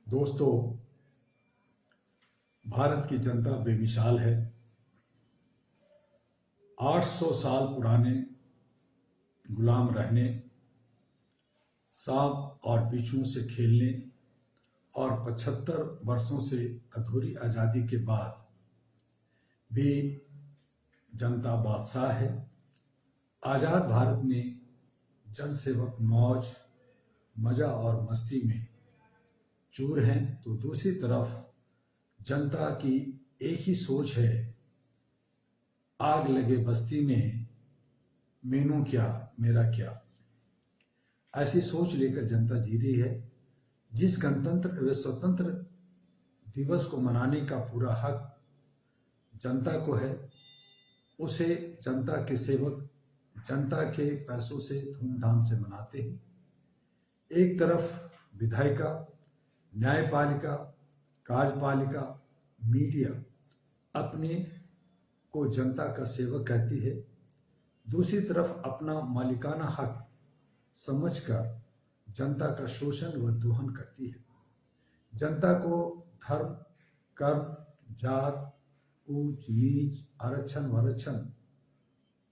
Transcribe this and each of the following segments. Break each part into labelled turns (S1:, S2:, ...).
S1: दोस्तों, भारत की जनता बेमिसाल है। 800 साल पुराने गुलाम रहने, सांप और बिच्छुओं से खेलने और 75 वर्षों से अधूरी आज़ादी के बाद भी जनता बादशाह है। आज़ाद भारत में जनसेवक मौज मज़ा और मस्ती में चूर हैं, तो दूसरी तरफ जनता की एक ही सोच है, आग लगे बस्ती में मैनू क्या मेरा क्या। ऐसी सोच लेकर जनता जी रही है। जिस गणतंत्र एवं स्वतंत्र दिवस को मनाने का पूरा हक जनता को है, उसे जनता के सेवक जनता के पैसों से धूमधाम से मनाते हैं। एक तरफ विधायिका, न्यायपालिका, कार्यपालिका, मीडिया अपने को जनता का सेवक कहती है, दूसरी तरफ अपना मालिकाना हक समझकर जनता का शोषण व दोहन करती है। जनता को धर्म, कर्म, जात, ऊंच नीच, आरक्षण वरक्षण,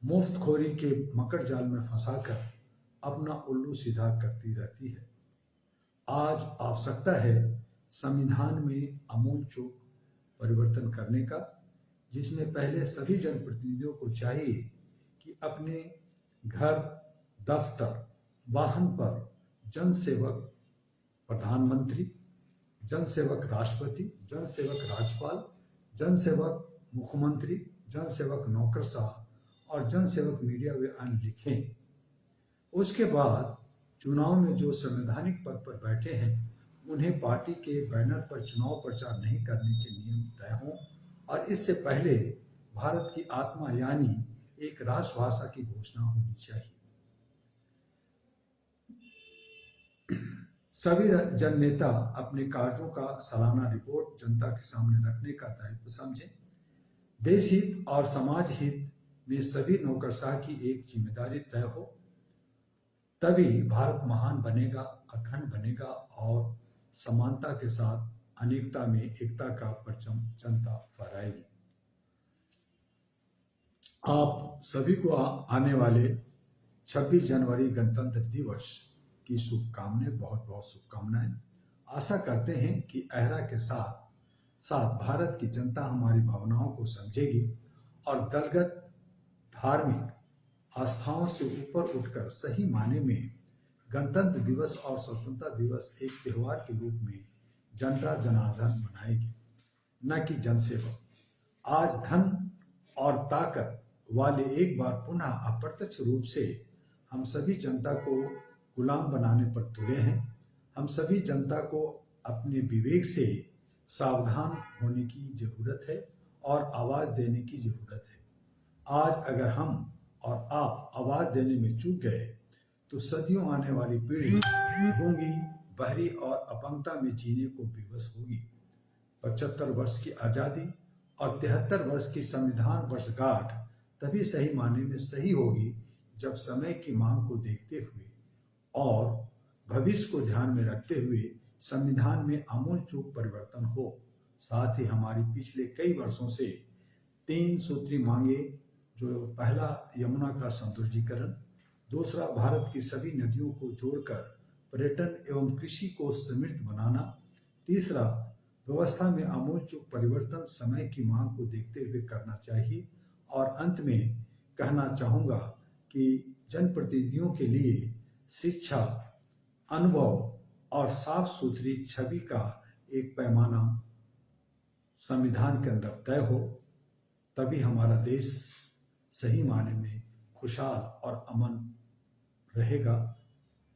S1: मुफ्तखोरी के मकड़ जाल में फंसाकर अपना उल्लू सीधा करती रहती है। आज आवश्यकता है संविधान में आमूल-चूल परिवर्तन करने का, जिसमें पहले सभी जनप्रतिनिधियों को चाहिए कि अपने घर, दफ्तर, वाहन पर जनसेवक प्रधानमंत्री, जनसेवक राष्ट्रपति, जनसेवक राज्यपाल, जनसेवक मुख्यमंत्री, जनसेवक नौकरशाह और जनसेवक मीडिया व अन्य लिखें। उसके बाद चुनाव में जो संवैधानिक पद पर बैठे हैं, उन्हें पार्टी के बैनर पर चुनाव प्रचार नहीं करने के नियम तय हों और इससे पहले भारत की आत्मा यानी एक राष्ट्रभाषा की घोषणा होनी चाहिए। सभी जन नेता अपने कार्यों का सालाना रिपोर्ट जनता के सामने रखने का दायित्व समझें। देश हित और समाज हित में सभी नौकरशाह की एक जिम्मेदारी तय हो, तभी भारत महान बनेगा, अखंड बनेगा और समानता के साथ अनेकता में एकता का परचम जनता फहराएगी। आप सभी को आने वाले 26 जनवरी गणतंत्र दिवस की शुभकामनाएं, बहुत बहुत शुभकामनाएं। आशा करते हैं कि अहरा के साथ साथ भारत की जनता हमारी भावनाओं को समझेगी और दलगत धार्मिक आस्थाओं से ऊपर उठकर सही माने में गणतंत्र दिवस और स्वतंत्रता दिवस एक त्यौहार के रूप में जनता जनार्दन मनाएगी, न कि जनसेवक। आज धन और ताकत वाले एक बार पुनः अप्रत्यक्ष रूप से हम सभी जनता को गुलाम बनाने पर तुले हैं। हम सभी जनता को अपने विवेक से सावधान होने की जरूरत है और आवाज देने की जरूरत है। आज अगर हम और आप आवाज देने में चूक गए तो सदियों आने वाली पीढ़ी गूंगी, बहरी और अपंगता में जीने को विवश होगी। 75 वर्ष की आज़ादी और 73 वर्ष की संविधान वर्षगांठ तभी सही माने में सही होगी जब समय की मांग को देखते हुए और भविष्य को ध्यान में रखते हुए संविधान में आमूल-चूल परिवर्तन हो। साथ ही हमारी पिछले कई वर्षों से 3 सूत्री मांगे, जो पहला यमुना का सौंदर्यीकरण, दूसरा भारत की सभी नदियों को जोड़कर पर्यटन एवं कृषि को समृद्ध बनाना, तीसरा व्यवस्था में आमूल-चूल परिवर्तन समय की मांग को देखते हुए करना चाहिए और अंत में कहना चाहूँगा कि जनप्रतिनिधियों के लिए शिक्षा, अनुभव और साफ सुथरी छवि का एक पैमाना संविधान के अंदर तय हो, तभी हमारा देश सही माने में खुशहाल और अमन रहेगा।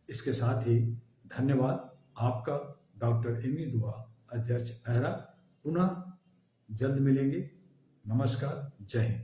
S1: इसके साथ ही धन्यवाद आपका। डॉक्टर एमी दुआ, अध्यक्ष अहरा। पुनः जल्द मिलेंगे। नमस्कार, जय हिंद।